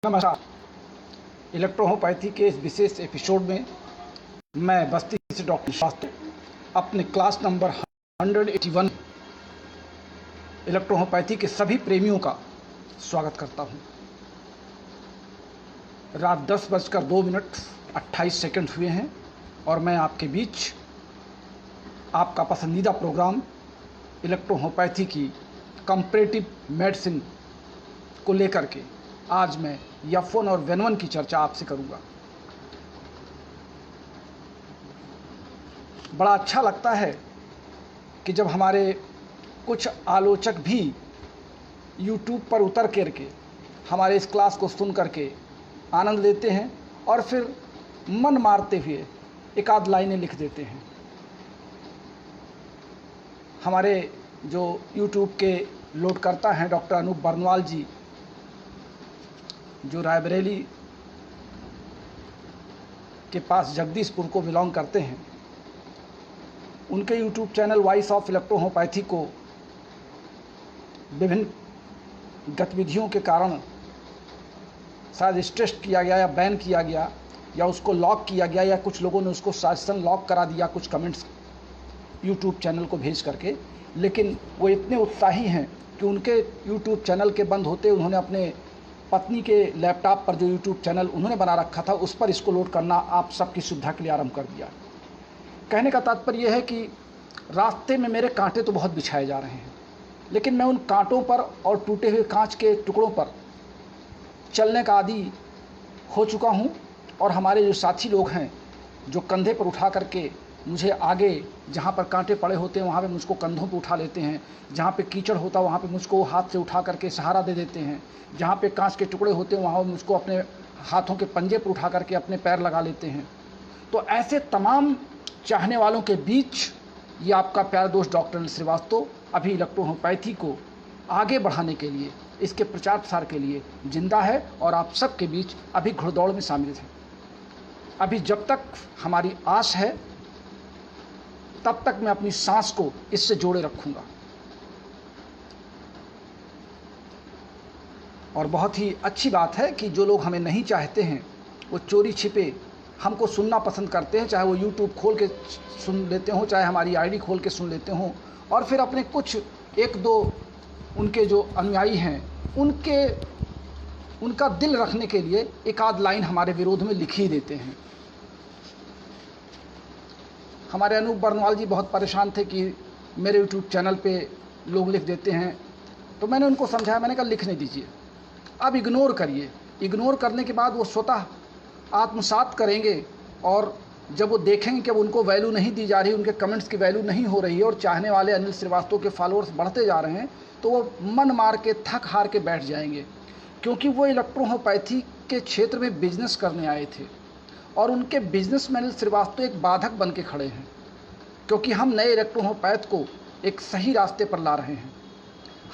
नमस्कार। इलेक्ट्रोहोपैथी के इस विशेष एपिसोड में मैं बस्ती से डॉक्टर श्रीवास्तव अपने क्लास नंबर 181 इलेक्ट्रोहोपैथी के सभी प्रेमियों का स्वागत करता हूं। रात 10:02 हुए हैं और मैं आपके बीच आपका पसंदीदा प्रोग्राम इलेक्ट्रोहोपैथी की कंपैरेटिव मेडिसिन को लेकर के आज मैं F1 और वेन1 की चर्चा आपसे करूंगा। बड़ा अच्छा लगता है कि जब हमारे कुछ आलोचक भी YouTube पर उतर करके हमारे इस क्लास को सुन करके आनंद लेते हैं और फिर मन मारते हुए एक आध लाइनें लिख देते हैं। हमारे जो YouTube के लोडकर्ता हैं डॉक्टर अनूप बर्नवाल जी, जो रायबरेली के पास जगदीशपुर को बिलोंग करते हैं, उनके YouTube चैनल वॉइस ऑफ इलेक्ट्रोहोपैथी को विभिन्न गतिविधियों के कारण शायद स्ट्रेस किया गया या बैन किया गया या उसको लॉक किया गया या कुछ लोगों ने उसको शासन लॉक करा दिया कुछ कमेंट्स YouTube चैनल को भेज करके। लेकिन वो इतने उत्साही हैं कि उनके YouTube चैनल के बंद होते उन्होंने अपने पत्नी के लैपटॉप पर जो YouTube चैनल उन्होंने बना रखा था उस पर इसको लोड करना आप सबकी सुविधा के लिए आरंभ कर दिया। कहने का तात्पर्य यह है कि रास्ते में मेरे कांटे तो बहुत बिछाए जा रहे हैं, लेकिन मैं उन कांटों पर और टूटे हुए कांच के टुकड़ों पर चलने का आदी हो चुका हूं। और हमारे जो साथी लोग हैं जो कंधे पर उठा करके मुझे आगे जहाँ पर कांटे पड़े होते हैं वहाँ पे मुझको कंधों पे उठा लेते हैं, जहाँ पे कीचड़ होता है वहाँ पे मुझको हाथ से उठा करके सहारा दे देते हैं, जहाँ पे कांच के टुकड़े होते हैं वहाँ मुझको अपने हाथों के पंजे पर उठा करके अपने पैर लगा लेते हैं। तो ऐसे तमाम चाहने वालों के बीच ये आपका प्यारा दोस्त डॉक्टर अनिल श्रीवास्तव अभी इलेक्ट्रोहोपैथी को आगे बढ़ाने के लिए, इसके प्रचार प्रसार के लिए जिंदा है और आप सबके बीच अभी घुड़दौड़ में शामिल है। अभी जब तक हमारी आस है तब तक मैं अपनी सांस को इससे जोड़े रखूंगा। और बहुत ही अच्छी बात है कि जो लोग हमें नहीं चाहते हैं वो चोरी छिपे हमको सुनना पसंद करते हैं, चाहे वो YouTube खोल के सुन लेते हो, चाहे हमारी आईडी खोल के सुन लेते हो, और फिर अपने कुछ एक दो उनके जो अनुयायी हैं उनका दिल रखने के लिए एक आध लाइन हमारे विरोध में लिख ही देते हैं। हमारे अनूप बर्नवाल जी बहुत परेशान थे कि मेरे YouTube चैनल पे लोग लिख देते हैं, तो मैंने उनको समझाया, मैंने कहा लिखने दीजिए, अब इग्नोर करिए। इग्नोर करने के बाद वो स्वतः आत्मसात करेंगे और जब वो देखेंगे कि अब उनको वैल्यू नहीं दी जा रही, उनके कमेंट्स की वैल्यू नहीं हो रही है और चाहने वाले अनिल श्रीवास्तव के फॉलोअर्स बढ़ते जा रहे हैं, तो वो मन मार के थक हार के बैठ जाएंगे। क्योंकि वो इलेक्ट्रोहोपैथी के क्षेत्र में बिजनेस करने आए थे और उनके बिजनेस में अनिल श्रीवास्तव एक बाधक बन के खड़े हैं, क्योंकि हम नए इलेक्ट्रोहोपैथ को एक सही रास्ते पर ला रहे हैं।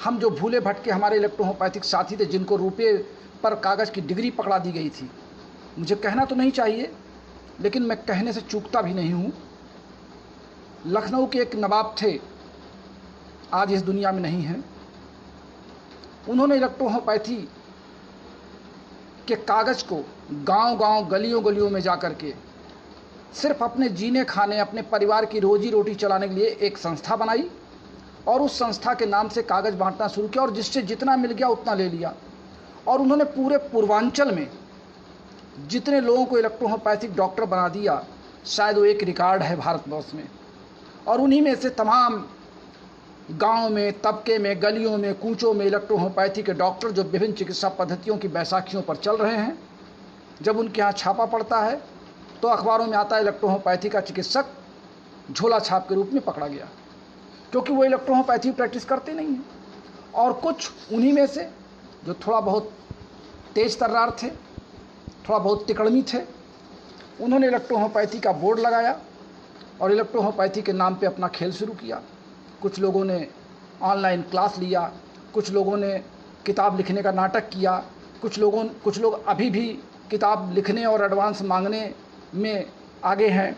हम जो भूले भटके हमारे इलेक्ट्रोहोपैथिक साथी थे जिनको रुपये पर कागज़ की डिग्री पकड़ा दी गई थी, मुझे कहना तो नहीं चाहिए लेकिन मैं कहने से चूकता भी नहीं हूँ। लखनऊ के एक नवाब थे, आज इस दुनिया में नहीं हैं। उन्होंने इलेक्ट्रोहोपैथी के कागज़ को गांव-गांव गलियों-गलियों में जा कर के सिर्फ अपने जीने खाने, अपने परिवार की रोजी रोटी चलाने के लिए एक संस्था बनाई और उस संस्था के नाम से कागज़ बांटना शुरू किया और जिससे जितना मिल गया उतना ले लिया। और उन्होंने पूरे पूर्वांचल में जितने लोगों को इलेक्ट्रोहोपैथिक डॉक्टर बना दिया, शायद वो एक रिकॉर्ड है भारतवर्ष में। और उन्हीं में से तमाम गांव में, तबके में, गलियों में, कूचों में इलेक्ट्रोहोपैथी के डॉक्टर जो विभिन्न चिकित्सा पद्धतियों की बैसाखियों पर चल रहे हैं, जब उनके यहाँ छापा पड़ता है तो अखबारों में आता है इलेक्ट्रोहोपैथी का चिकित्सक झोला छाप के रूप में पकड़ा गया, क्योंकि वो इलेक्ट्रोहोपैथी प्रैक्टिस करते नहीं हैं। और कुछ उन्हीं में से जो थोड़ा बहुत तेज तर्रार थे, थोड़ा बहुत तिकड़मी थे, उन्होंने इलेक्ट्रोहोपैथी का बोर्ड लगाया और इलेक्ट्रोहोपैथी के नाम पे अपना खेल शुरू किया। कुछ लोगों ने ऑनलाइन क्लास लिया, कुछ लोगों ने किताब लिखने का नाटक किया, कुछ लोग अभी भी किताब लिखने और एडवांस मांगने में आगे हैं।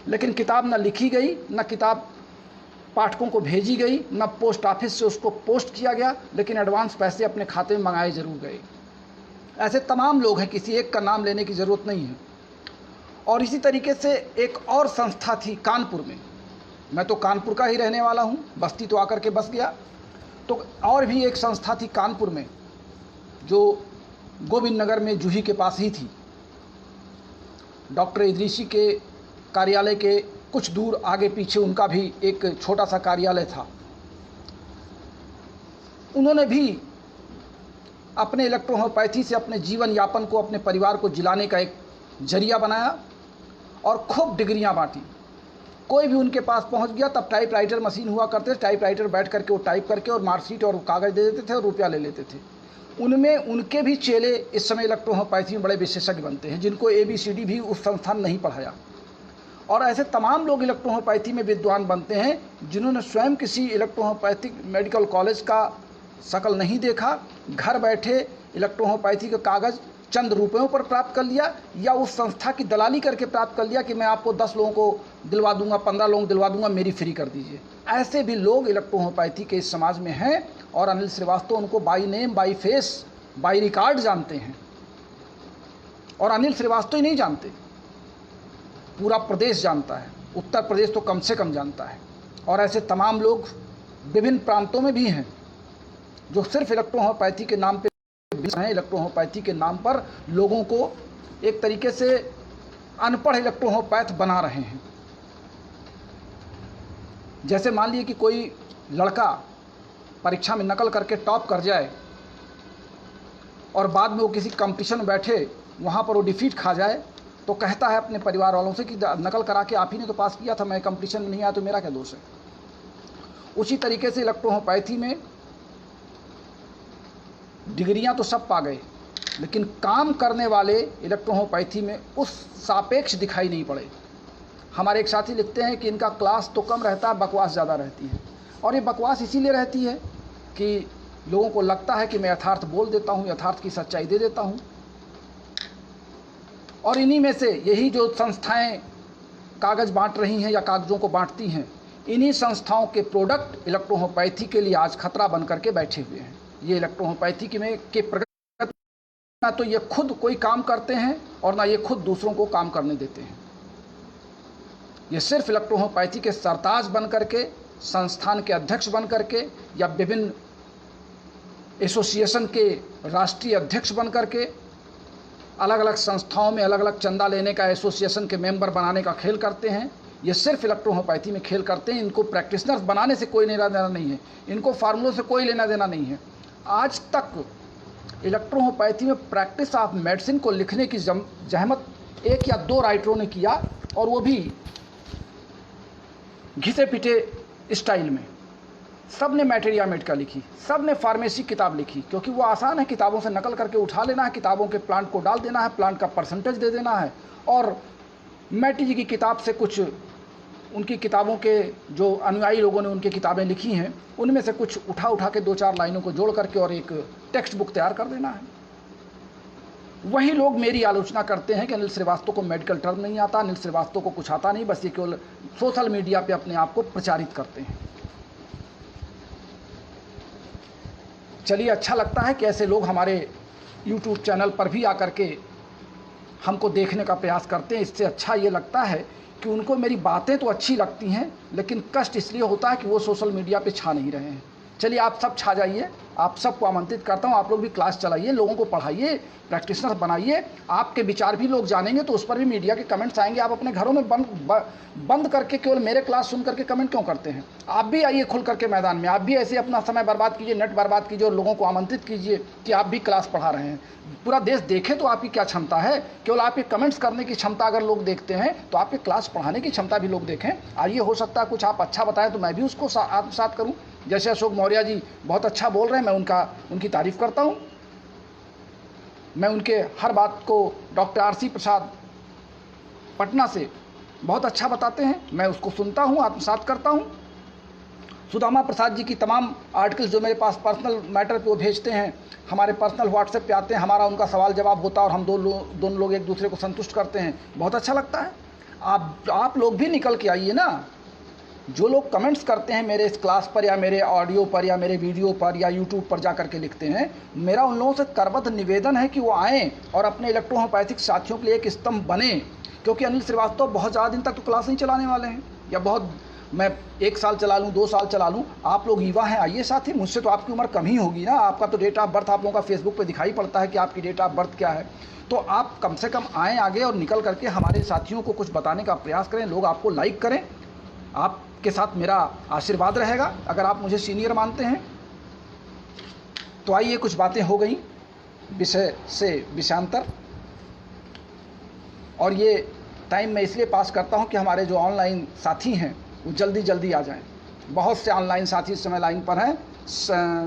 लेकिन किताब ना लिखी गई, ना किताब पाठकों को भेजी गई, ना पोस्ट ऑफिस से उसको पोस्ट किया गया, लेकिन एडवांस पैसे अपने खाते में मंगाए जरूर गए। ऐसे तमाम लोग हैं, किसी एक का नाम लेने की ज़रूरत नहीं है। और इसी तरीके से एक और संस्था थी कानपुर में, मैं तो कानपुर का ही रहने वाला हूँ, बस्ती तो आकर के बस गया। तो और भी एक संस्था थी कानपुर में जो गोविंद नगर में जूही के पास ही थी। डॉक्टर इदरीसी के कार्यालय के कुछ दूर आगे पीछे उनका भी एक छोटा सा कार्यालय था। उन्होंने भी अपने इलेक्ट्रोहोम्योपैथी से अपने जीवन यापन को, अपने परिवार को जिलाने का एक जरिया बनाया और खूब डिग्रियां बांटी। कोई भी उनके पास पहुंच गया, तब टाइपराइटर मशीन हुआ करते थे, टाइपराइटर बैठ करके वो टाइप करके और मार्कशीट और कागज़ दे देते थे और रुपया ले लेते थे। उनमें उनके भी चेले इस समय इलेक्ट्रोहोम्योपैथी में बड़े विशेषज्ञ बनते हैं, जिनको ABCD भी उस संस्थान नहीं पढ़ाया। और ऐसे तमाम लोग इलेक्ट्रोहोम्योपैथी में विद्वान बनते हैं जिन्होंने स्वयं किसी इलेक्ट्रोहोम्योपैथिक मेडिकल कॉलेज का शकल नहीं देखा, घर बैठे इलेक्ट्रोहोम्योपैथी का कागज़ चंद रुपयों पर प्राप्त कर लिया या उस संस्था की दलाली करके प्राप्त कर लिया कि मैं आपको 10 लोगों को दिलवा दूंगा, 15 लोगों को दिलवा दूंगा, मेरी फ्री कर दीजिए। ऐसे भी लोग इलेक्ट्रोहोम्योपैथी के इस समाज में हैं और अनिल श्रीवास्तव उनको by name, by face, by record जानते हैं। और अनिल श्रीवास्तव ही नहीं जानते, पूरा प्रदेश जानता है, उत्तर प्रदेश तो कम से कम जानता है। और ऐसे तमाम लोग विभिन्न प्रांतों में भी हैं जो सिर्फ इलेक्ट्रोहोम्योपैथी के नाम पे हैं, इलेक्ट्रोहोम्योपैथी के नाम पर लोगों को एक तरीके से अनपढ़ इलेक्ट्रोहोम्योपैथ बना रहे हैं। जैसे मान लीजिए कि कोई लड़का परीक्षा में नकल करके टॉप कर जाए और बाद में वो किसी कंपटीशन में बैठे, वहाँ पर वो डिफीट खा जाए, तो कहता है अपने परिवार वालों से कि नकल करा के आप ही ने तो पास किया था, मैं कंपटीशन में नहीं आया तो मेरा क्या दोष है। उसी तरीके से इलेक्ट्रोहोम्योपैथी में डिग्रियां तो सब पा गए, लेकिन काम करने वाले इलेक्ट्रोहोम्योपैथी में उस सापेक्ष दिखाई नहीं पड़े। हमारे एक साथी लिखते हैं कि इनका क्लास तो कम रहता है, बकवास ज़्यादा रहती है। और ये बकवास इसीलिए रहती है कि लोगों को लगता है कि मैं यथार्थ बोल देता हूँ, यथार्थ की सच्चाई दे देता हूँ। और इन्हीं में से यही जो संस्थाएं कागज़ बांट रही हैं या कागज़ों को बांटती हैं, इन्हीं संस्थाओं के प्रोडक्ट इलेक्ट्रोहोम्योपैथी के लिए आज खतरा बन करके बैठे हुए हैं। ये इलेक्ट्रोहोम्योपैथी के प्रगति, ना तो ये खुद कोई काम करते हैं और ना ये खुद दूसरों को काम करने देते हैं। ये सिर्फ इलेक्ट्रोहोम्योपैथी के सरताज बन करके, संस्थान के अध्यक्ष बन करके या विभिन्न एसोसिएशन के राष्ट्रीय अध्यक्ष बन करके, अलग अलग संस्थाओं में अलग अलग चंदा लेने का, एसोसिएशन के मेंबर बनाने का खेल करते हैं। ये सिर्फ इलेक्ट्रोहोम्योपैथी में खेल करते हैं। इनको प्रैक्टिशनर्स बनाने से कोई लेना देना नहीं है, इनको फार्मूलों से कोई लेना देना नहीं है। आज तक इलेक्ट्रोहोम्योपैथी में प्रैक्टिस ऑफ मेडिसिन को लिखने की जहमत 1 या 2 राइटरों ने किया, और वो भी घिसे पिटे स्टाइल में। सब ने मैटेरिया मेड का लिखी, सब ने फार्मेसी किताब लिखी, क्योंकि वो आसान है, किताबों से नकल करके उठा लेना है, किताबों के प्लांट को डाल देना है, प्लांट का परसेंटेज दे देना है। और मैटी जी की किताब से कुछ, उनकी किताबों के जो अनुयायी लोगों ने उनकी किताबें लिखी हैं, उनमें से कुछ उठा के 2-4 लाइनों को जोड़ करके और एक टेक्स्ट बुक तैयार कर देना है। वही लोग मेरी आलोचना करते हैं कि अनिल श्रीवास्तव को मेडिकल टर्म नहीं आता, अनिल श्रीवास्तव को कुछ आता नहीं, बस ये केवल सोशल मीडिया पे अपने आप को प्रचारित करते हैं। चलिए, अच्छा लगता है कि ऐसे लोग हमारे YouTube चैनल पर भी आकर के हमको देखने का प्रयास करते हैं। इससे अच्छा ये लगता है कि उनको मेरी बातें तो अच्छी लगती हैं, लेकिन कष्ट इसलिए होता है कि वो सोशल मीडिया पे छा नहीं रहे हैं। चलिए, आप सब छा जाइए, आप सबको आमंत्रित करता हूँ, आप लोग भी क्लास चलाइए, लोगों को पढ़ाइए, प्रैक्टिशनर बनाइए। आपके विचार भी लोग जानेंगे तो उस पर भी मीडिया के कमेंट्स आएंगे। आप अपने घरों में बंद करके केवल मेरे क्लास सुन करके कमेंट क्यों करते हैं? आप भी आइए खुल करके मैदान में, आप भी ऐसे अपना समय बर्बाद कीजिए, नेट बर्बाद कीजिए और लोगों को आमंत्रित कीजिए कि आप भी क्लास पढ़ा रहे हैं। पूरा देश देखे तो आपकी क्या क्षमता है। केवल आपके कमेंट्स करने की क्षमता अगर लोग देखते हैं तो आपके क्लास पढ़ाने की क्षमता भी लोग देखें। आइए, हो सकता है कुछ आप अच्छा बताएं तो मैं भी उसको आत्मसात करूँ। जैसे अशोक मौर्य जी बहुत अच्छा बोल रहे हैं, मैं उनकी तारीफ़ करता हूँ। मैं उनके हर बात को, डॉक्टर RC प्रसाद पटना से बहुत अच्छा बताते हैं, मैं उसको सुनता हूँ, आत्मसात करता हूँ। सुदामा प्रसाद जी की तमाम आर्टिकल्स जो मेरे पास पर्सनल मैटर पे वो भेजते हैं, हमारे पर्सनल व्हाट्सएप पे आते हैं, हमारा उनका सवाल जवाब होता है और हम दोनों लोग एक दूसरे को संतुष्ट करते हैं। बहुत अच्छा लगता है। आप लोग भी निकल के आइए ना, जो लोग कमेंट्स करते हैं मेरे इस क्लास पर या मेरे ऑडियो पर या मेरे वीडियो पर या यूट्यूब पर जा कर के लिखते हैं, मेरा उन लोगों से करबद्ध निवेदन है कि वो आएँ और अपने इलेक्ट्रोहोम्योपैथिक साथियों के लिए एक स्तंभ बने, क्योंकि अनिल श्रीवास्तव बहुत ज़्यादा दिन तक तो क्लास नहीं चलाने वाले हैं, या बहुत मैं 1 साल चला लूँ 2 साल चला लूँ। आप लोग युवा हैं, आइए साथी, मुझसे तो आपकी उम्र कम ही होगी ना, आपका तो डेट ऑफ बर्थ आप लोगों का फेसबुक पे दिखाई पड़ता है कि आपकी डेट ऑफ बर्थ क्या है। तो आप कम से कम आएँ आगे और निकल करके हमारे साथियों को कुछ बताने का प्रयास करें, लोग आपको लाइक करें। आपके साथ मेरा आशीर्वाद रहेगा अगर आप मुझे सीनियर मानते हैं। तो आइए, कुछ बातें हो गई विषय से विषयांतर, और ये टाइम मैं इसलिए पास करता हूँ कि हमारे जो ऑनलाइन साथी हैं वो जल्दी जल्दी आ जाएं। बहुत से ऑनलाइन साथी इस समय लाइन पर हैं।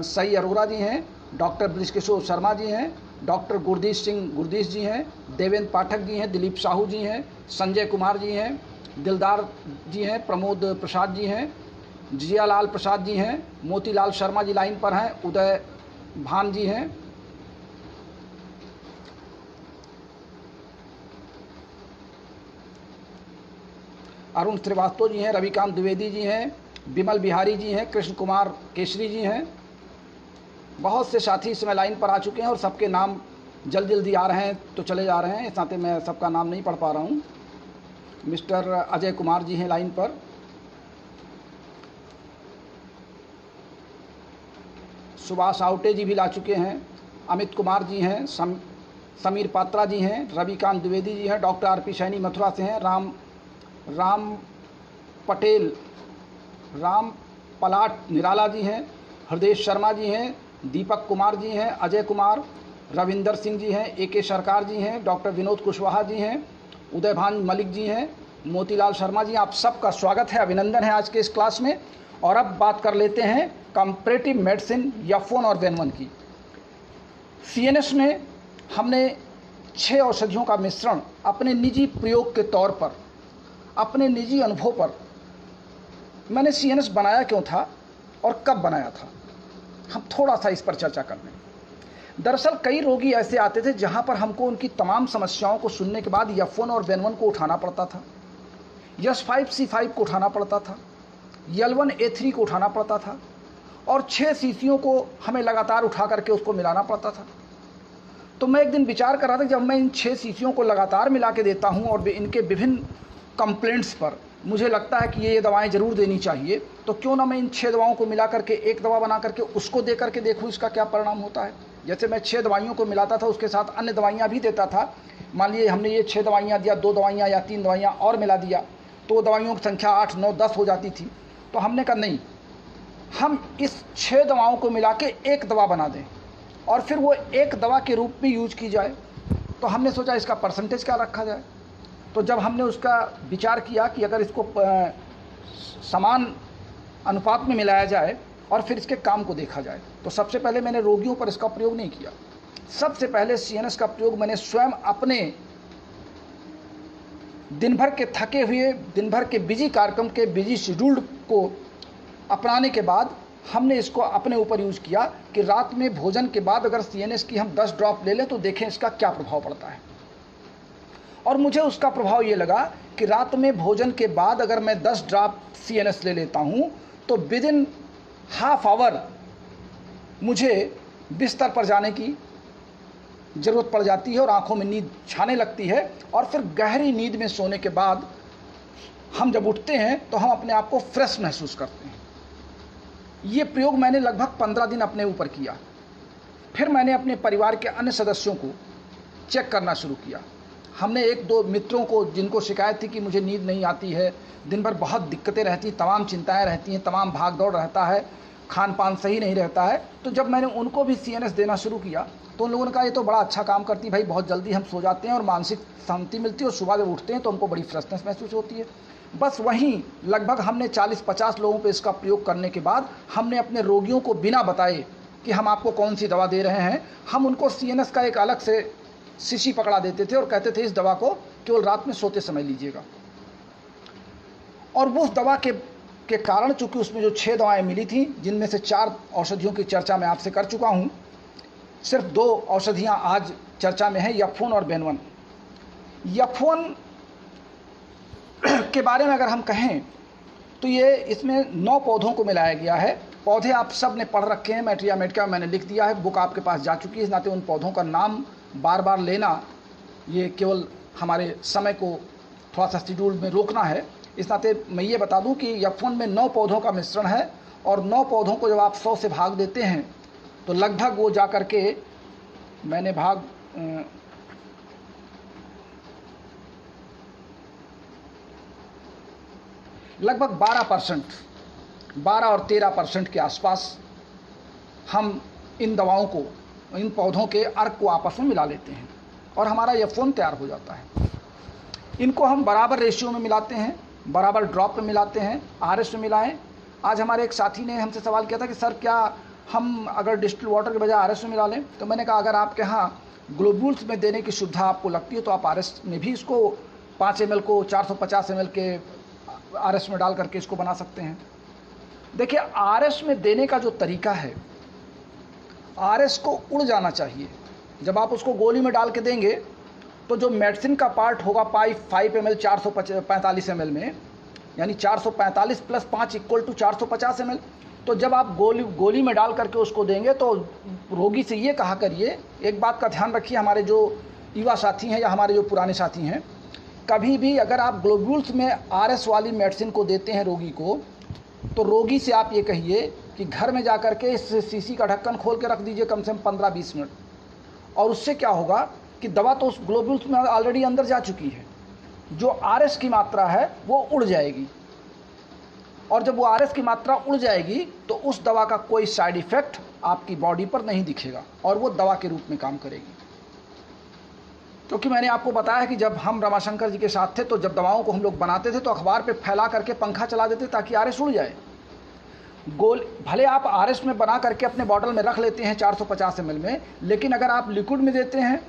सई अरोरा जी हैं, डॉक्टर ब्रिजकिशोर शर्मा जी हैं, डॉक्टर गुरदीश सिंह गुरदीश जी हैं, देवेंद्र पाठक जी हैं, दिलीप साहू जी हैं, संजय कुमार जी हैं, दिलदार जी हैं, प्रमोद प्रसाद जी हैं, जियालाल प्रसाद जी हैं, मोतीलाल शर्मा जी लाइन पर हैं, उदय भान जी हैं, अरुण श्रीवास्तव जी हैं, रविकांत द्विवेदी जी हैं, विमल बिहारी जी हैं, कृष्ण कुमार केसरी जी हैं। बहुत से साथी इसमें लाइन पर आ चुके हैं और सबके नाम जल्दी जल्दी आ रहे हैं तो चले जा रहे हैं, इस नाते मैं सबका नाम नहीं पढ़ पा रहा हूँ। मिस्टर अजय कुमार जी हैं लाइन पर, सुभाष आवटे जी भी ला चुके हैं, अमित कुमार जी हैं, समीर पात्रा जी हैं, रविकांत द्विवेदी जी हैं, doctor R P Saini Mathura से हैं, राम पलाट निराला जी हैं, हृदय शर्मा जी हैं, दीपक कुमार जी हैं, अजय कुमार, रविंदर सिंह जी हैं, AK सरकार जी हैं, डॉक्टर विनोद कुशवाहा जी हैं, उदयभान मलिक जी हैं, मोतीलाल शर्मा जी। आप सबका स्वागत है, अभिनंदन है आज के इस क्लास में। और अब बात कर लेते हैं कंपैरेटिव मेडिसिन F1 और वेन-1 की। CNS में हमने 6 औषधियों का मिश्रण अपने निजी प्रयोग के तौर पर, अपने निजी अनुभव पर, मैंने CNS बनाया क्यों था और कब बनाया था, हम थोड़ा सा इस पर चर्चा कर लें। दरअसल कई रोगी ऐसे आते थे जहां पर हमको उनकी तमाम समस्याओं को सुनने के बाद F1 और वेन-1 को उठाना पड़ता था, H5C5 को उठाना पड़ता था, L1A3 को उठाना पड़ता था, और 6 शीशियों को हमें लगातार उठा करके उसको मिलाना पड़ता था। तो मैं एक दिन विचार कर रहा था, जब मैं इन 6 शीशियों को लगातार मिला के देता हूं और इनके विभिन्न कंप्लेंट्स पर मुझे लगता है कि ये दवाएं ज़रूर देनी चाहिए, तो क्यों ना मैं इन 6 दवाओं को मिला करके एक दवा बना करके उसको दे करके देखूँ इसका क्या परिणाम होता है। जैसे मैं 6 दवाइयों को मिलाता था, उसके साथ अन्य दवाइयाँ भी देता था। मान लीजिए हमने ये 6 दवाइयाँ दिया, 2 दवाइयाँ या 3 दवाइयाँ और मिला दिया, तो दवाइयों की संख्या 8, 9, 10 हो जाती थी। तो हमने कहा नहीं, हम इस 6 दवाओं को मिला के एक दवा बना दें और फिर वो एक दवा के रूप में यूज की जाए। तो हमने सोचा इसका परसेंटेज क्या रखा जाए। तो जब हमने उसका विचार किया कि अगर इसको समान अनुपात में मिलाया जाए और फिर इसके काम को देखा जाए, तो सबसे पहले मैंने रोगियों पर इसका प्रयोग नहीं किया। सबसे पहले CNS का प्रयोग मैंने स्वयं अपने दिन भर के थके हुए, दिन भर के बिजी कार्यक्रम के बिजी शेड्यूल को अपनाने के बाद हमने इसको अपने ऊपर यूज़ किया कि रात में भोजन के बाद अगर CNS की हम 10 ड्रॉप ले लें तो देखें इसका क्या प्रभाव पड़ता है। और मुझे उसका प्रभाव ये लगा कि रात में भोजन के बाद अगर मैं 10 ड्रॉप CNS ले लेता हूँ तो विदिन हाफ आवर मुझे बिस्तर पर जाने की ज़रूरत पड़ जाती है और आंखों में नींद छाने लगती है, और फिर गहरी नींद में सोने के बाद हम जब उठते हैं तो हम अपने आप को फ्रेश महसूस करते हैं। ये प्रयोग मैंने लगभग 15 दिन अपने ऊपर किया। फिर मैंने अपने परिवार के अन्य सदस्यों को चेक करना शुरू किया। हमने 1-2 मित्रों को, जिनको शिकायत थी कि मुझे नींद नहीं आती है, दिन भर बहुत दिक्कतें रहती, तमाम चिंताएं रहती हैं, तमाम भाग दौड़ रहता है, खान पान सही नहीं रहता है, तो जब मैंने उनको भी CNS देना शुरू किया तो उन लोगों ने कहा ये तो बड़ा अच्छा काम करती भाई, बहुत जल्दी हम सो जाते हैं और मानसिक शांति मिलती है और सुबह जब उठते हैं तो हमको बड़ी फ्रेशनेस महसूस होती है। बस वहीं लगभग हमने 40-50 लोगों पे इसका प्रयोग करने के बाद हमने अपने रोगियों को बिना बताए कि हम आपको कौन सी दवा दे रहे हैं, हम उनको CNS का एक अलग से शीशी पकड़ा देते थे और कहते थे इस दवा को केवल रात में सोते समय लीजिएगा। और वो उस दवा के कारण, चूँकि उसमें जो 6 दवाएं मिली थी, जिनमें से 4 औषधियों की चर्चा मैं आपसे कर चुका हूँ, सिर्फ 2 औषधियाँ आज चर्चा में हैं, F1 और वेन-1। F1 के बारे में अगर हम कहें तो ये इसमें 9 पौधों को मिलाया गया है। पौधे आप सब ने पढ़ रखे हैं, मैट्रिया मेडिका मैंने लिख दिया है, बुक आपके पास जा चुकी है, इस नाते उन पौधों का नाम बार बार लेना ये केवल हमारे समय को थोड़ा सा शेड्यूल में रोकना है। इस नाते मैं ये बता दूं कि F1 में 9 पौधों का मिश्रण है और 9 पौधों को जब आप 100 से भाग देते हैं तो लगभग वो जा कर के मैंने भाग लगभग 12% और 13% के आसपास हम इन दवाओं को, इन पौधों के अर्क को आपस में मिला लेते हैं और हमारा F1 तैयार हो जाता है। इनको हम बराबर रेशियो में मिलाते हैं, बराबर ड्रॉप में मिलाते हैं, RS में मिलाएं। आज हमारे एक साथी ने हमसे सवाल किया था कि सर क्या हम अगर डिस्टिल वाटर के बजाय RS में मिला लें, तो मैंने कहा अगर आपके यहाँ ग्लोब्यूल्स में देने की सुविधा आपको लगती है तो आप RS में भी इसको 5 ml को 450 ml के RS में डाल करके इसको बना सकते हैं। देखिए RS में देने का जो तरीका है, RS को उड़ जाना चाहिए। जब आप उसको गोली में डाल के देंगे तो जो मेडिसिन का पार्ट होगा 5 ml 445 ml में, यानी 445 + 5 = 450 ml। तो जब आप गोली में डाल करके उसको देंगे तो रोगी से ये कहा करिए, एक बात का ध्यान रखिए हमारे जो युवा साथी हैं या हमारे जो पुराने साथी हैं, कभी भी अगर आप ग्लोब्यूल्स में RS वाली मेडिसिन को देते हैं रोगी को, तो रोगी से आप ये कहिए कि घर में जा कर के इस शीशी का ढक्कन खोल के रख दीजिए कम से कम 15-20 मिनट, और उससे क्या होगा कि दवा तो उस ग्लोब्यूल्स में ऑलरेडी अंदर जा चुकी है, जो RS की मात्रा है वो उड़ जाएगी, और जब वो RS की मात्रा उड़ जाएगी तो उस दवा का कोई साइड इफ़ेक्ट आपकी बॉडी पर नहीं दिखेगा और वो दवा के रूप में काम करेगी। क्योंकि मैंने आपको बताया कि जब हम रमाशंकर जी के साथ थे तो जब दवाओं को हम लोग बनाते थे तो अखबार पे फैला करके पंखा चला देते ताकि RS उड़ जाए। भले आप RS में बना करके अपने बॉटल में रख लेते हैं 450 ml में, लेकिन अगर आप लिक्विड में देते हैं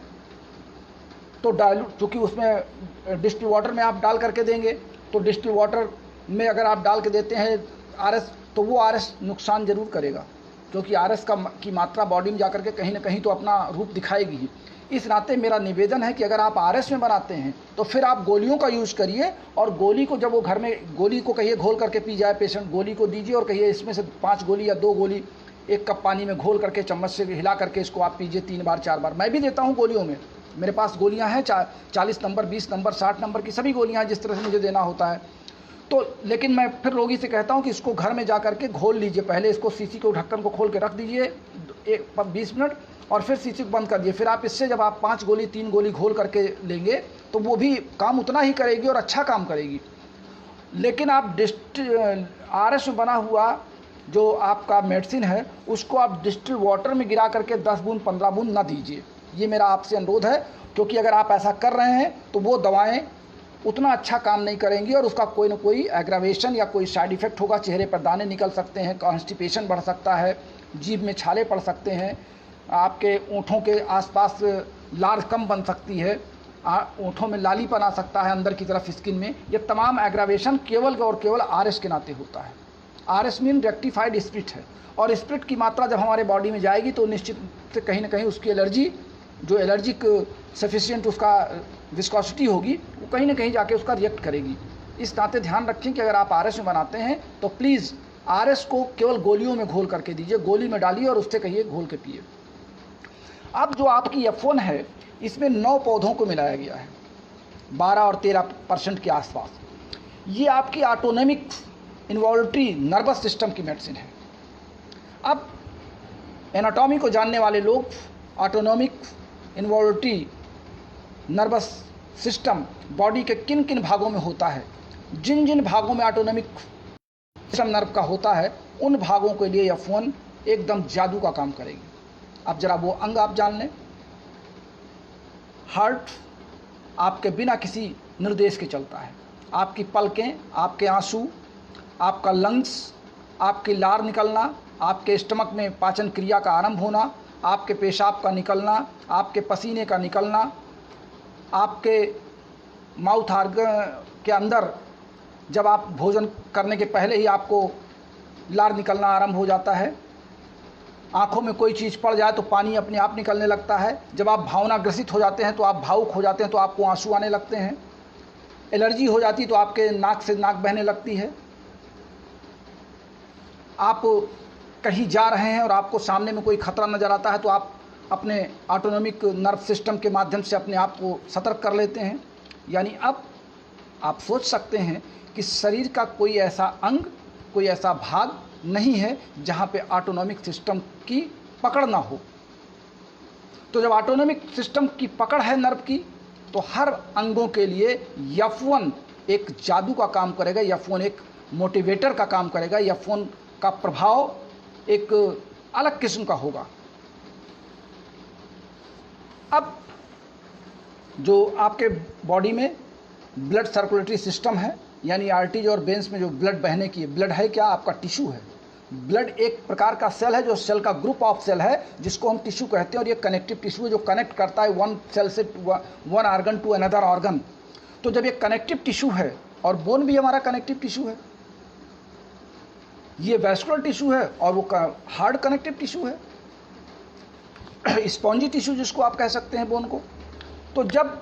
तो चूँकि उसमें डिस्टिल वाटर में आप डाल करके देंगे, तो डिस्टिल वाटर में अगर आप डाल के देते हैं RS तो वो RS नुकसान ज़रूर करेगा, क्योंकि RS की मात्रा बॉडी में जाकर के कहीं ना कहीं तो अपना रूप दिखाएगी ही। इस नाते मेरा निवेदन है कि अगर आप RS में बनाते हैं तो फिर आप गोलियों का यूज़ करिए, और गोली को जब वो घर में गोली को कहिए घोल करके पी जाए, पेशेंट गोली को दीजिए और कहिए इसमें से 5 गोली या 2 गोली 1 कप पानी में घोल करके चम्मच से हिला करके इसको आप पीजिए 3 बार 4 बार। मैं भी देता हूँ गोलियों में, मेरे पास गोलियाँ हैं 40 नंबर 20 नंबर 60 नंबर की सभी गोलियाँ जिस तरह से मुझे देना होता है। तो लेकिन मैं फिर रोगी से कहता हूँ कि इसको घर में जा करके घोल लीजिए, पहले इसको शीशी के ढक्कन को खोल के रख दीजिए 20 मिनट और फिर शीशी को बंद कर दिए। फिर आप इससे जब आप 5 गोली 3 गोली घोल करके लेंगे तो वो भी काम उतना ही करेगी और अच्छा काम करेगी। लेकिन आप RS में बना हुआ जो आपका मेडिसिन है उसको आप डिस्टिल वाटर में गिरा करके 10 बूंद 15 बूंद ना दीजिए, ये मेरा आपसे अनुरोध है। क्योंकि अगर आप ऐसा कर रहे हैं तो वो दवाएं उतना अच्छा काम नहीं करेंगी और उसका कोई ना कोई एग्रावेशन या कोई साइड इफ़ेक्ट होगा। चेहरे पर दाने निकल सकते हैं, कॉन्स्टिपेशन बढ़ सकता है, जीभ में छाले पड़ सकते हैं, आपके ओंठों के आसपास लार कम बन सकती है, ओंठों में लालीपन आ सकता है अंदर की तरफ स्किन में। ये तमाम एग्रावेशन केवल और केवल RS के नाते होता है। RS मीन रेक्टिफाइड स्पिरिट है, और स्पिरिट की मात्रा जब हमारे बॉडी में जाएगी तो निश्चित से कहीं ना कहीं उसकी एलर्जी, जो एलर्जिक सफिशिएंट उसका विस्कोसिटी होगी, वो कहीं ना कहीं जाके उसका रिएक्ट करेगी। इस नाते ध्यान रखें कि अगर आप RS में बनाते हैं तो प्लीज़ RS को केवल गोलियों में घोल करके दीजिए, गोली में डालिए और उससे कहिए घोल के पिए। अब जो आपकी F1 है इसमें 9 पौधों को मिलाया गया है, 12 और 13% के आसपास। ये आपकी ऑटोनॉमिक इन्वॉल्यूटरी नर्वस सिस्टम की मेडिसिन है। अब एनाटॉमी को जानने वाले लोग ऑटोनॉमिक इन्वॉल्यूटरी नर्वस सिस्टम बॉडी के किन किन भागों में होता है, जिन जिन भागों में ऑटोनॉमिक सिस्टम नर्व का होता है, उन भागों के लिए F1 एकदम जादू का काम करेगी। अब जरा वो अंग आप जान लें। हार्ट आपके बिना किसी निर्देश के चलता है, आपकी पलकें, आपके आंसू, आपका लंग्स, आपकी लार निकलना, आपके स्टमक में पाचन क्रिया का आरंभ होना, आपके पेशाब का निकलना, आपके पसीने का निकलना, आपके माउथ ऑर्गन के अंदर जब आप भोजन करने के पहले ही आपको लार निकलना आरंभ हो जाता है, आँखों में कोई चीज़ पड़ जाए तो पानी अपने आप निकलने लगता है, जब आप भावनाग्रसित हो जाते हैं तो आप भावुक हो जाते हैं तो आपको आंसू आने लगते हैं, एलर्जी हो जाती तो आपके नाक से नाक बहने लगती है, आप कहीं जा रहे हैं और आपको सामने में कोई खतरा नज़र आता है तो आप अपने ऑटोनॉमिक नर्व सिस्टम के माध्यम से अपने आप को सतर्क कर लेते हैं। यानी अब आप सोच सकते हैं कि शरीर का कोई ऐसा अंग, कोई ऐसा भाग नहीं है जहाँ पे ऑटोनॉमिक सिस्टम की पकड़ ना हो। तो जब ऑटोनॉमिक सिस्टम की पकड़ है नर्व की, तो हर अंगों के लिए F1 एक जादू का काम करेगा, F1 एक मोटिवेटर का काम करेगा, F1 का प्रभाव एक अलग किस्म का होगा। अब जो आपके बॉडी में ब्लड सर्कुलेटरी सिस्टम है, यानी आर्टरीज और वेन्स में जो ब्लड बहने की, ब्लड है क्या? आपका टिश्यू है। ब्लड एक प्रकार का सेल है, जो सेल का ग्रुप ऑफ सेल है जिसको हम टिश्यू कहते हैं, और ये कनेक्टिव टिश्यू है जो कनेक्ट करता है वन सेल से one organ to another organ. तो जब ये कनेक्टिव टिश्यू है, और बोन भी हमारा कनेक्टिव टिश्यू है, ये वैस्कुलर टिश्यू है और वो हार्ड कनेक्टिव टिश्यू है, स्पॉन्जी टिश्यू जिसको आप कह सकते हैं बोन को। तो जब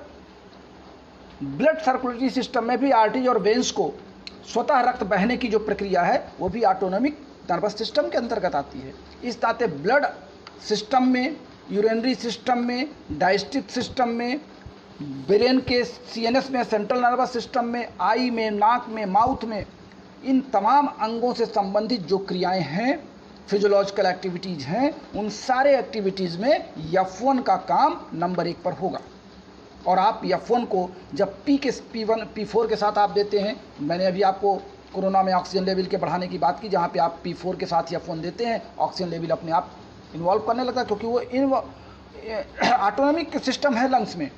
ब्लड सर्कुलेटरी सिस्टम में भी आर्टरीज और वेन्स को स्वतः रक्त बहने की जो प्रक्रिया है वो भी ऑटोनॉमिक नर्वस सिस्टम के अंतर्गत आती है। इस नाते ब्लड सिस्टम में, यूरिनरी सिस्टम में, डाइजेस्टिव सिस्टम में, ब्रेन के CNS में, सेंट्रल नर्वस सिस्टम में, आई में, नाक में, माउथ में, इन तमाम अंगों से संबंधित जो क्रियाएं हैं, फिजियोलॉजिकल एक्टिविटीज़ हैं, उन सारे एक्टिविटीज़ में F1 का काम नंबर 1 पर होगा। और आप F1 को जब P1 P4 के साथ आप देते हैं, मैंने अभी आपको कोरोना में ऑक्सीजन लेवल के बढ़ाने की बात की, जहाँ पे आप P4 के साथ F1 देते हैं, ऑक्सीजन लेवल अपने आप इन्वॉल्व करने लगता है, क्योंकि वो ऑटोनॉमिक सिस्टम है लंग्स में।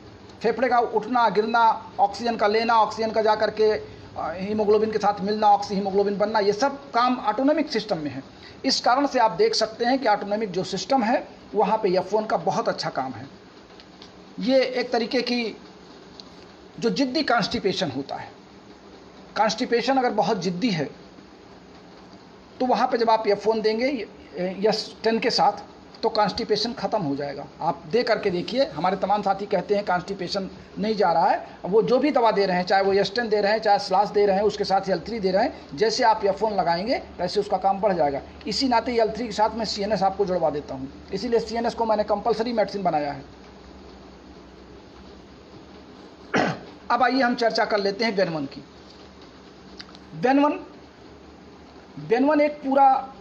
फेफड़े का उठना गिरना, ऑक्सीजन का लेना, ऑक्सीजन का जा करके हीमोग्लोबिन के साथ मिलना, हीमोग्लोबिन बनना, ये सब काम ऑटोनॉमिक सिस्टम में है। इस कारण से आप देख सकते हैं कि ऑटोनॉमिक जो सिस्टम है वहाँ पे F1 का बहुत अच्छा काम है। ये एक तरीके की जो जिद्दी कॉन्स्टिपेशन होता है, कॉन्स्टिपेशन अगर बहुत जिद्दी है तो वहाँ पे जब आप F1 देंगे S10 के साथ, तो कॉन्स्टिपेशन ख़त्म हो जाएगा। आप दे करके देखिए, हमारे तमाम साथी कहते हैं कॉन्स्टिपेशन नहीं जा रहा है, वो जो भी दवा दे रहे हैं, चाहे वो S10 दे रहे हैं, चाहे स्लास दे रहे हैं, उसके साथ L3 दे रहे हैं, जैसे आप F1 लगाएंगे वैसे उसका काम बढ़ जाएगा। इसी नाते L3 के साथ मैं CNS आपको जुड़वा देता हूँ, इसीलिए CNS को मैंने कंपलसरी मेडिसिन बनाया है। अब आइए हम चर्चा कर लेते हैं वेन 1 की। वेन 1 एक पूरा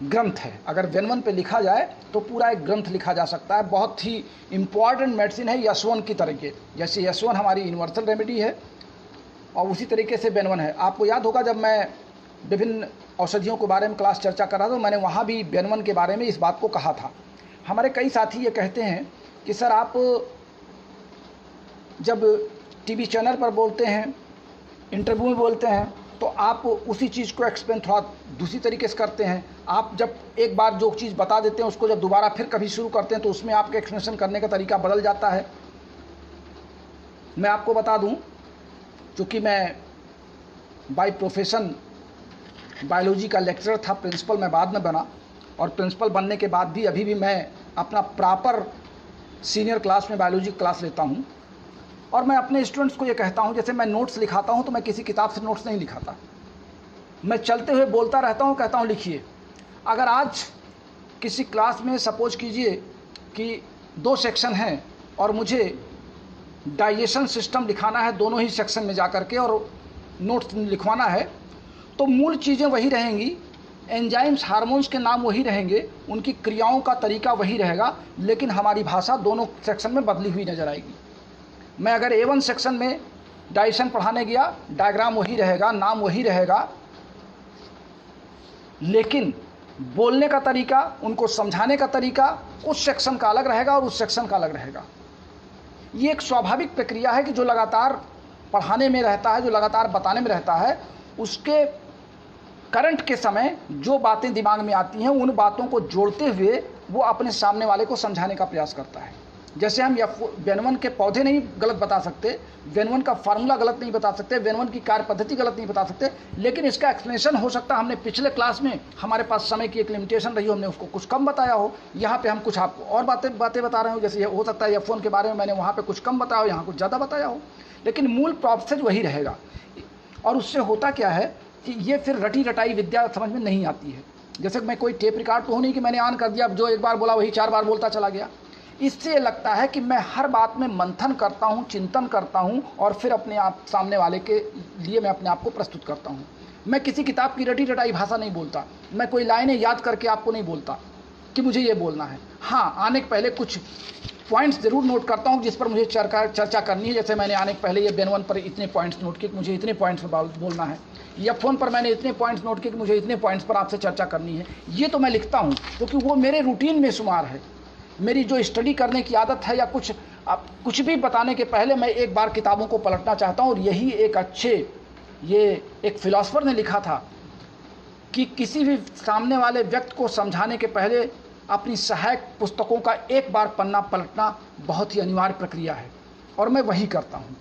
ग्रंथ है। अगर वेन 1 पे लिखा जाए तो पूरा एक ग्रंथ लिखा जा सकता है। बहुत ही इम्पॉर्टेंट मेडिसिन है यस1 की तरह के, जैसे यस1 हमारी यूनिवर्सल रेमेडी है और उसी तरीके से वेन 1 है। आपको याद होगा जब मैं विभिन्न औषधियों के बारे में क्लास चर्चा कर रहा था तो मैंने वहाँ भी वेन 1 के बारे में इस बात को कहा था। हमारे कई साथी ये कहते हैं कि सर आप जब टीवी चैनल पर बोलते हैं, इंटरव्यू में बोलते हैं, तो आप उसी चीज़ को एक्सप्लेन थोड़ा दूसरी तरीके से करते हैं। आप जब एक बार जो चीज़ बता देते हैं उसको जब दोबारा फिर कभी शुरू करते हैं तो उसमें आपके एक्सप्लेनेशन करने का तरीका बदल जाता है। मैं आपको बता दूं, चूँकि मैं बाय प्रोफेशन बायोलॉजी का लेक्चरर था, प्रिंसिपल मैं बाद में बना, और प्रिंसिपल बनने के बाद भी अभी भी मैं अपना प्रॉपर सीनियर क्लास में बायोलॉजी क्लास लेता हूँ। और मैं अपने स्टूडेंट्स को ये कहता हूँ, जैसे मैं नोट्स लिखाता हूँ तो मैं किसी किताब से नोट्स नहीं लिखाता, मैं चलते हुए बोलता रहता हूँ, कहता हूँ लिखिए। अगर आज किसी क्लास में सपोज कीजिए कि 2 सेक्शन हैं और मुझे डाइजेशन सिस्टम लिखाना है दोनों ही सेक्शन में जा कर के और नोट्स लिखवाना है, तो मूल चीज़ें वही रहेंगी, एंजाइम्स हार्मोन्स के नाम वही रहेंगे, उनकी क्रियाओं का तरीका वही रहेगा, लेकिन हमारी भाषा दोनों सेक्शन में बदली हुई नज़र आएगी। मैं अगर A1 सेक्शन में डाइजेशन पढ़ाने गया, डायग्राम वही रहेगा, नाम वही रहेगा, लेकिन बोलने का तरीका, उनको समझाने का तरीका उस सेक्शन का अलग रहेगा और उस सेक्शन का अलग रहेगा। ये एक स्वाभाविक प्रक्रिया है कि जो लगातार पढ़ाने में रहता है, जो लगातार बताने में रहता है, उसके करंट के समय जो बातें दिमाग में आती हैं उन बातों को जोड़ते हुए वो अपने सामने वाले को समझाने का प्रयास करता है। जैसे हम वेन 1 के पौधे नहीं गलत बता सकते, वेन 1 का फार्मूला गलत नहीं बता सकते, वेन 1 की कार्य पद्धति गलत नहीं बता सकते, लेकिन इसका एक्सप्लेनेशन हो सकता है हमने पिछले क्लास में, हमारे पास समय की एक लिमिटेशन रही हो, हमने उसको कुछ कम बताया हो, यहाँ पे हम कुछ आपको और बातें बता रहे हो। जैसे हो सकता है F1 के बारे में मैंने वहाँ पे कुछ कम बताया हो, यहाँ कुछ ज़्यादा बताया हो, लेकिन मूल प्रोसेस वही रहेगा। और उससे होता क्या है कि ये फिर रटी रटाई विद्या समझ में नहीं आती है। जैसे मैं कोई टेप रिकॉर्ड तो हो नहीं कि मैंने ऑन कर दिया, जो एक बार बोला वही 4 बार बोलता चला गया। इससे लगता है कि मैं हर बात में मंथन करता हूँ, चिंतन करता हूँ और फिर अपने आप सामने वाले के लिए मैं अपने आप को प्रस्तुत करता हूँ। मैं किसी किताब की रटी रटाई भाषा नहीं बोलता, मैं कोई लाइनें याद करके आपको नहीं बोलता कि मुझे ये बोलना है। हाँ, आने के पहले कुछ पॉइंट्स ज़रूर नोट करता हूँ जिस पर मुझे चर्चा करनी है। जैसे मैंने आने के पहले ये बेन1 पर इतने पॉइंट्स नोट किए कि मुझे इतने पॉइंट्स पर बोलना है, या फ़ोन पर मैंने इतने पॉइंट्स नोट किए कि मुझे इतने पॉइंट्स पर आपसे चर्चा करनी है। ये तो मैं लिखता हूँ क्योंकि वो मेरे रूटीन में शुमार है। मेरी जो स्टडी करने की आदत है या कुछ भी बताने के पहले मैं एक बार किताबों को पलटना चाहता हूँ। और यही एक फिलॉसफर ने लिखा था कि किसी भी सामने वाले व्यक्ति को समझाने के पहले अपनी सहायक पुस्तकों का एक बार पन्ना पलटना बहुत ही अनिवार्य प्रक्रिया है, और मैं वही करता हूँ।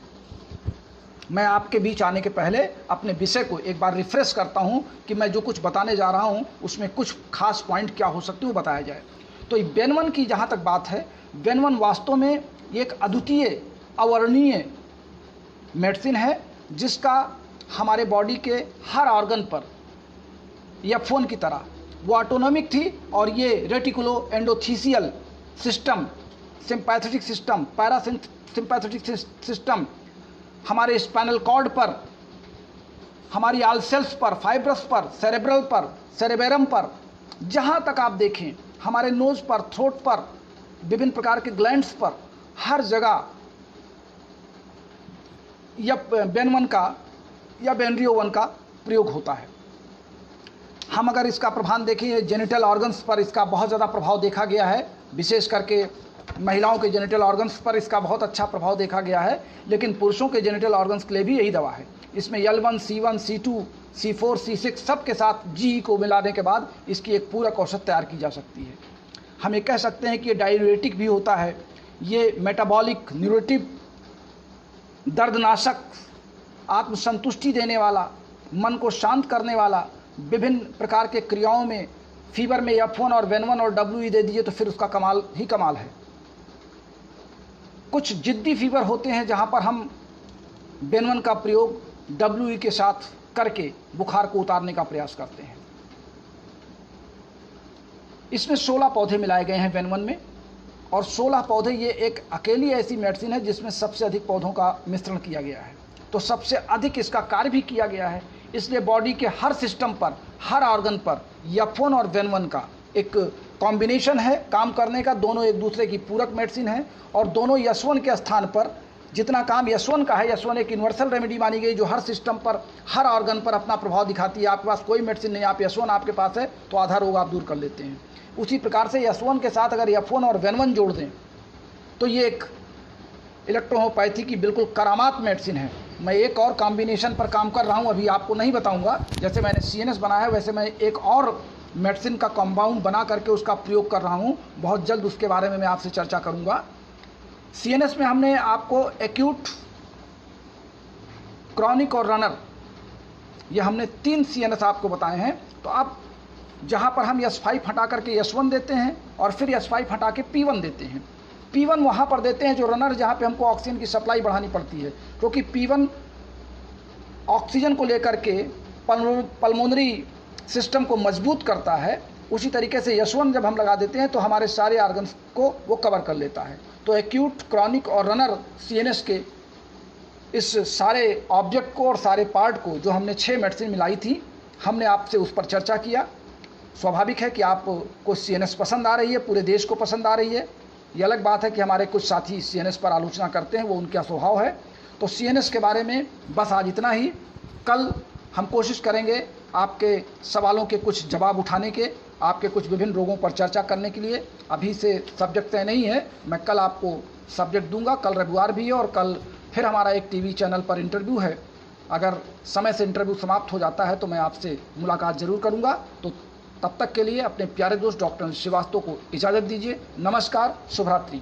मैं आपके बीच आने के पहले अपने विषय को एक बार रिफ्रेश करता हूँ कि मैं जो कुछ बताने जा रहा हूँ उसमें कुछ खास पॉइंट क्या हो सकते हैं वो बताया जाए। तो बेन1 की जहाँ तक बात है, बेन1 वास्तव में एक अद्वितीय, अवर्णनीय मेडिसिन है जिसका हमारे बॉडी के हर ऑर्गन पर, या फोन की तरह वो ऑटोनॉमिक थी, और ये reticulo endothelial system, sympathetic system, parasympathetic system, हमारे स्पाइनल कॉर्ड पर, हमारी आल सेल्स पर, फाइब्रस पर, सेरेब्रल पर, सेरेबेरम पर, जहाँ तक आप देखें, हमारे नोज पर, थ्रोट पर, विभिन्न प्रकार के ग्लैंड्स पर, हर जगह या बेन1 का या बेनरियो1 का प्रयोग होता है। हम अगर इसका प्रभाव देखें, जेनिटल ऑर्गन्स पर इसका बहुत ज़्यादा प्रभाव देखा गया है, विशेष करके महिलाओं के जेनिटल ऑर्गन्स पर इसका बहुत अच्छा प्रभाव देखा गया है, लेकिन पुरुषों के जेनिटल ऑर्गन्स के लिए भी यही दवा है। इसमें L1, C1, C2, C4, C6 सब के साथ G को मिलाने के बाद इसकी एक पूरक औषध तैयार की जा सकती है। हम ये कह सकते हैं कि ये डाययूरेटिक भी होता है, ये मेटाबॉलिक, न्यूरोटिव, दर्दनाशक, आत्मसंतुष्टि देने वाला, मन को शांत करने वाला, विभिन्न प्रकार के क्रियाओं में, फीवर में F1 और बेन1 और WE दे दीजिए तो फिर उसका कमाल ही कमाल है। कुछ जिद्दी फीवर होते हैं जहां पर हम बेन1 का प्रयोग WE के साथ करके बुखार को उतारने का प्रयास करते हैं। इसमें 16 पौधे मिलाए गए हैं बेन1 में, और 16 पौधे, ये एक अकेली ऐसी मेडिसिन है जिसमें सबसे अधिक पौधों का मिश्रण किया गया है, तो सबसे अधिक इसका कार्य भी किया गया है। इसलिए बॉडी के हर सिस्टम पर, हर ऑर्गन पर F1 और बेन1 का एक कॉम्बिनेशन है काम करने का। दोनों एक दूसरे की पूरक मेडिसिन है, और दोनों यस1 के स्थान पर जितना काम यस1 का है, यस1 एक यूनिवर्सल रेमेडी मानी गई जो हर सिस्टम पर, हर ऑर्गन पर अपना प्रभाव दिखाती है। आपके पास कोई मेडिसिन नहीं, आप यस1 आपके पास है तो आधा रोग आप दूर कर लेते हैं। उसी प्रकार से यस1 के साथ अगर F1 और बेन1 जोड़ दें तो ये एक इलेक्ट्रोहोम्योपैथी की बिल्कुल करामात मेडिसिन है। मैं एक और कॉम्बिनेशन पर काम कर रहा हूँ, अभी आपको नहीं बताऊँगा। जैसे मैंने CNS बनाया है वैसे मैं एक और मेडिसिन का कंपाउंड बना करके उसका प्रयोग कर रहा हूँ। बहुत जल्द उसके बारे में मैं आपसे चर्चा करूँगा। CNS में हमने आपको एक्यूट, क्रॉनिक और रनर, ये हमने 3 CNS आपको बताए हैं। तो आप जहाँ पर हम S5 हटा करके S1 देते हैं और फिर S5 हटा के P1 देते हैं। P1 वहाँ पर देते हैं जो रनर, जहाँ पे हमको ऑक्सीजन की सप्लाई बढ़ानी पड़ती है, क्योंकि P1 ऑक्सीजन को लेकर के पल्मोनरी सिस्टम को मजबूत करता है। उसी तरीके से S1 जब हम लगा देते हैं तो हमारे सारे ऑर्गन्स को वो कवर कर लेता है। तो एक्यूट, क्रॉनिक और रनर CNS के इस सारे ऑब्जेक्ट को और सारे पार्ट को जो हमने 6 मेडिसिन मिलाई थी, हमने आपसे उस पर चर्चा किया। स्वाभाविक है कि आपको CNS पसंद आ रही है, पूरे देश को पसंद आ रही है। ये अलग बात है कि हमारे कुछ साथी CNS पर आलोचना करते हैं, वो उनका स्वभाव है। तो CNS के बारे में बस आज इतना ही। कल हम कोशिश करेंगे आपके सवालों के कुछ जवाब उठाने के, आपके कुछ विभिन्न रोगों पर चर्चा करने के लिए। अभी से सब्जेक्ट तय नहीं है, मैं कल आपको सब्जेक्ट दूंगा। कल रविवार भी है और कल फिर हमारा एक टीवी चैनल पर इंटरव्यू है। अगर समय से इंटरव्यू समाप्त हो जाता है तो मैं आपसे मुलाकात ज़रूर करूंगा। तो तब तक के लिए अपने प्यारे दोस्त डॉक्टर श्रीवास्तव को इजाज़त दीजिए। नमस्कार, शुभ रात्रि।